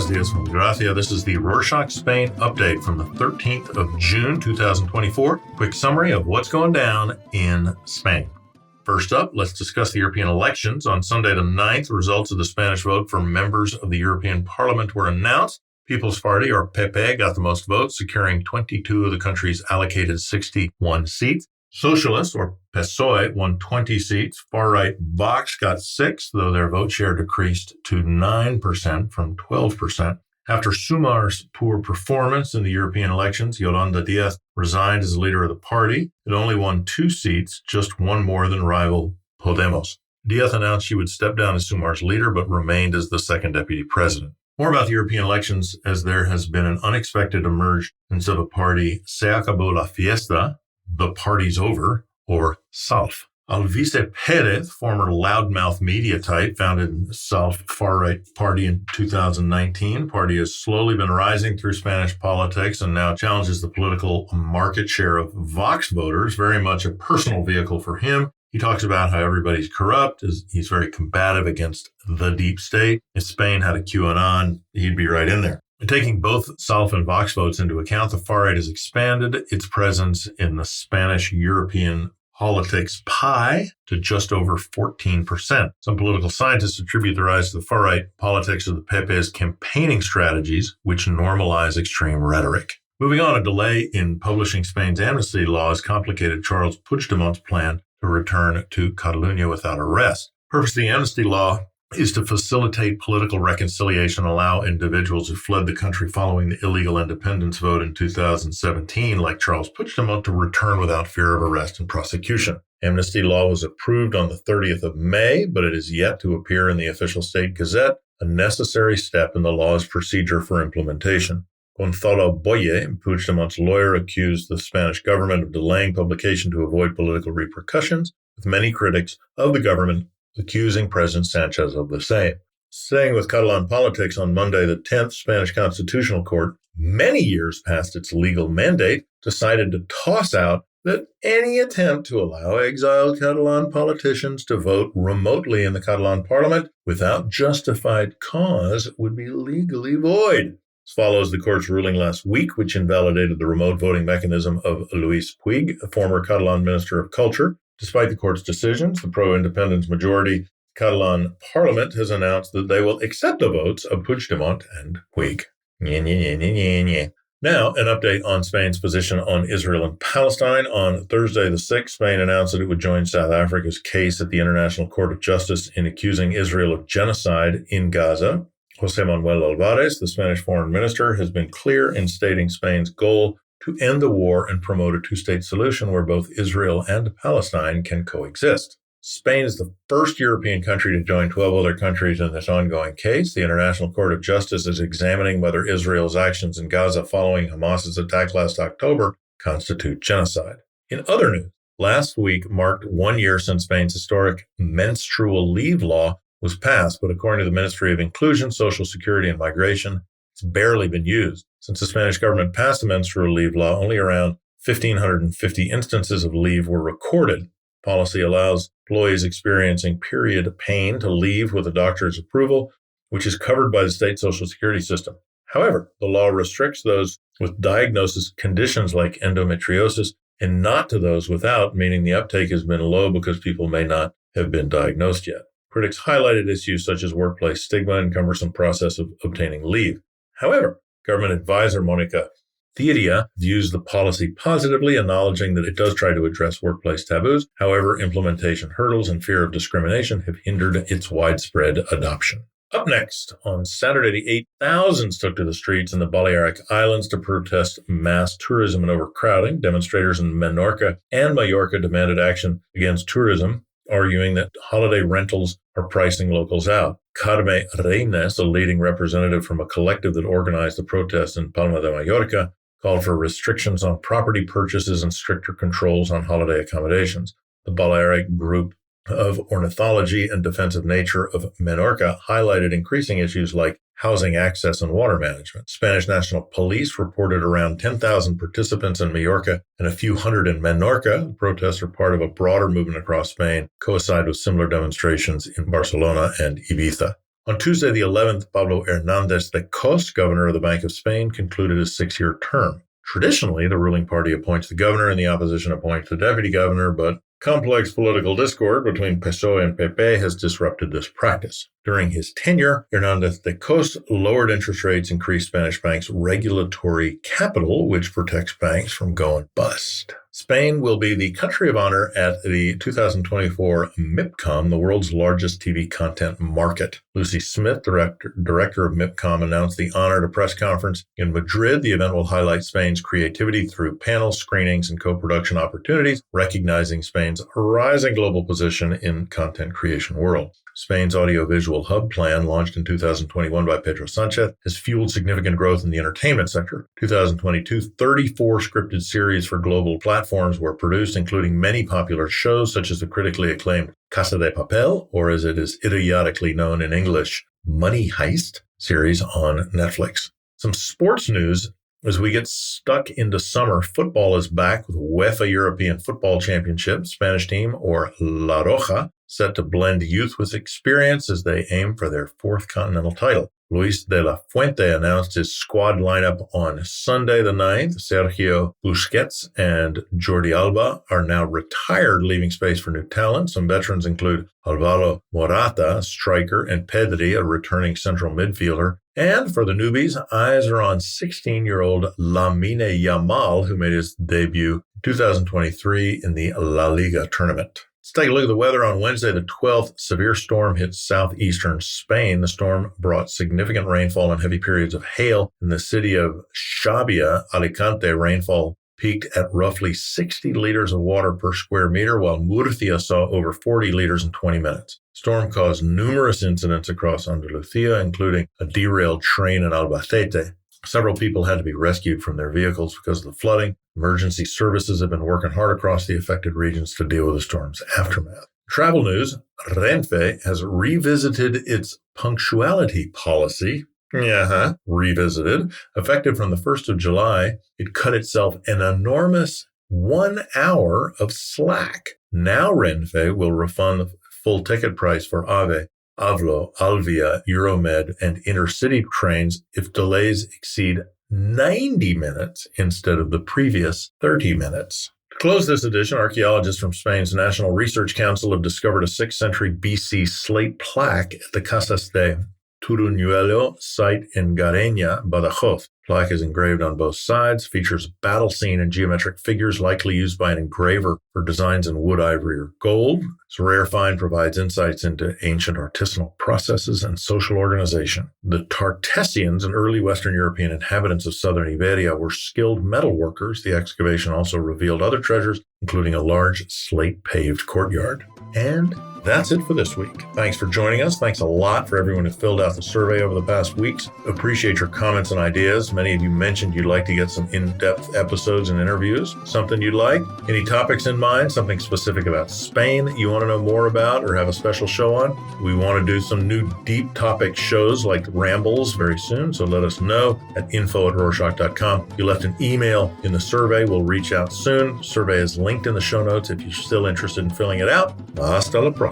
dias from Gracia. This is the Rorschach Spain update from the 13th of June, 2024. Quick summary of what's going down in Spain. First up, let's discuss the European elections. On Sunday the 9th, results of the Spanish vote for members of the European Parliament were announced. People's Party, or PP, got the most votes, securing 22 of the country's allocated 61 seats. Socialist, or PSOE, won 20 seats. Far-right Vox got 6, though their vote share decreased to 9% from 12%. After Sumar's poor performance in the European elections, Yolanda Díaz resigned as leader of the party. It only won 2 seats, just one more than rival Podemos. Díaz announced she would step down as Sumar's leader, but remained as the second deputy president. More about the European elections, as there has been an unexpected emergence of a party, Se acabó la fiesta, the party's over, or SALF. Alvise Perez, former loudmouth media type, founded SALF far-right party in 2019. The party has slowly been rising through Spanish politics and now challenges the political market share of Vox voters, very much a personal vehicle for him. He talks about how everybody's corrupt. He's very combative against the deep state. If Spain had a QAnon, he'd be right in there. Taking both SALF and Vox votes into account, the far-right has expanded its presence in the Spanish European politics pie to just over 14%. Some political scientists attribute the rise to the far-right politics of the PP's campaigning strategies, which normalize extreme rhetoric. Moving on, a delay in publishing Spain's amnesty law has complicated Charles Puigdemont's plan to return to Catalonia without arrest. The purpose of the amnesty law is to facilitate political reconciliation, allow individuals who fled the country following the illegal independence vote in 2017, like Charles Puigdemont, to return without fear of arrest and prosecution. Amnesty law was approved on the 30th of May, but it is yet to appear in the official state gazette, a necessary step in the law's procedure for implementation. Gonzalo Boye, Puigdemont's lawyer, accused the Spanish government of delaying publication to avoid political repercussions, with many critics of the government accusing President Sanchez of the same. Staying with Catalan politics, on Monday the 10th, Spanish Constitutional Court, many years past its legal mandate, decided to toss out that any attempt to allow exiled Catalan politicians to vote remotely in the Catalan parliament without justified cause would be legally void. This follows the court's ruling last week, which invalidated the remote voting mechanism of Luis Puig, a former Catalan Minister of Culture. Despite the court's decisions, the pro-independence majority Catalan parliament has announced that they will accept the votes of Puigdemont and Puig. Now, an update on Spain's position on Israel and Palestine. On Thursday the 6th, Spain announced that it would join South Africa's case at the International Court of Justice in accusing Israel of genocide in Gaza. José Manuel Álvarez, the Spanish foreign minister, has been clear in stating Spain's goal to end the war and promote a two-state solution where both Israel and Palestine can coexist. Spain is the first European country to join 12 other countries in this ongoing case. The International Court of Justice is examining whether Israel's actions in Gaza following Hamas's attack last October constitute genocide. In other news, last week marked 1 year since Spain's historic menstrual leave law was passed, but according to the Ministry of Inclusion, Social Security and Migration, it's barely been used. Since the Spanish government passed the menstrual leave law, only around 1,550 instances of leave were recorded. Policy allows employees experiencing period pain to leave with a doctor's approval, which is covered by the state social security system. However, the law restricts those with diagnosis conditions like endometriosis and not to those without, meaning the uptake has been low because people may not have been diagnosed yet. Critics highlighted issues such as workplace stigma and cumbersome process of obtaining leave. However, government advisor Monica Theria views the policy positively, acknowledging that it does try to address workplace taboos. However, implementation hurdles and fear of discrimination have hindered its widespread adoption. Up next, on Saturday the 8th, thousands took to the streets in the Balearic Islands to protest mass tourism and overcrowding. Demonstrators in Menorca and Mallorca demanded action against tourism, arguing that holiday rentals are pricing locals out. Carme Reines, a leading representative from a collective that organized the protests in Palma de Mallorca, called for restrictions on property purchases and stricter controls on holiday accommodations. The Balearic Group of Ornithology and Defensive Nature of Menorca highlighted increasing issues like housing access and water management. Spanish National Police reported around 10,000 participants in Mallorca and a few hundred in Menorca. The protests are part of a broader movement across Spain, coincide with similar demonstrations in Barcelona and Ibiza. On Tuesday, the 11th, Pablo Hernández de Cos, governor of the Bank of Spain, concluded his 6-year term. Traditionally, the ruling party appoints the governor and the opposition appoints the deputy governor, but complex political discord between PSOE and PP has disrupted this practice. During his tenure, Hernández de Cos lowered interest rates, increased Spanish banks' regulatory capital, which protects banks from going bust. Spain will be the country of honor at the 2024 MIPCOM, the world's largest TV content market. Lucy Smith, director of MIPCOM, announced the honor at a press conference in Madrid. The event will highlight Spain's creativity through panel screenings and co-production opportunities, recognizing Spain's rising global position in content creation world. Spain's audiovisual hub plan, launched in 2021 by Pedro Sanchez, has fueled significant growth in the entertainment sector. 2022, 34 scripted series for global platforms were produced, including many popular shows such as the critically acclaimed Casa de Papel, or as it is idiotically known in English, Money Heist series on Netflix. Some sports news. As we get stuck into summer, football is back with UEFA European Football Championship. Spanish team, or La Roja, set to blend youth with experience as they aim for their 4th continental title. Luis de la Fuente announced his squad lineup on Sunday the 9th. Sergio Busquets and Jordi Alba are now retired, leaving space for new talent. Some veterans include Alvaro Morata, striker, and Pedri, a returning central midfielder. And for the newbies, eyes are on 16-year-old Lamine Yamal, who made his debut in 2023 in the La Liga tournament. Let's take a look at the weather. On Wednesday, the 12th, severe storm hit southeastern Spain. The storm brought significant rainfall and heavy periods of hail. In the city of Xàbia, Alicante, rainfall peaked at roughly 60 liters of water per square meter, while Murcia saw over 40 liters in 20 minutes. Storm caused numerous incidents across Andalusia, including a derailed train in Albacete. Several people had to be rescued from their vehicles because of the flooding. Emergency services have been working hard across the affected regions to deal with the storm's aftermath. Travel news, Renfe has revisited its punctuality policy. Revisited. Effective from the 1st of July, it cut itself an enormous 1 hour of slack. Now Renfe will refund the full ticket price for AVE, Avlo, Alvia, Euromed, and intercity trains if delays exceed 90 minutes instead of the previous 30 minutes. To close this edition, archaeologists from Spain's National Research Council have discovered a 6th century BC slate plaque at the Casas de Turuñuelo site in Gareña, Badajoz. Plaque is engraved on both sides, features a battle scene and geometric figures likely used by an engraver for designs in wood, ivory, or gold. This rare find provides insights into ancient artisanal processes and social organization. The Tartessians, an early Western European inhabitants of southern Iberia, were skilled metal workers. The excavation also revealed other treasures, including a large slate-paved courtyard. And that's it for this week. Thanks for joining us. Thanks a lot for everyone who filled out the survey over the past weeks. Appreciate your comments and ideas. Many of you mentioned you'd like to get some in-depth episodes and interviews. Something you'd like? Any topics in mind? Something specific about Spain that you want to know more about or have a special show on? We want to do some new deep topic shows like Rambles very soon, so let us know at info@rorschach.com. If you left an email in the survey, we'll reach out soon. The survey is linked in the show notes if you're still interested in filling it out. Hasta la próxima.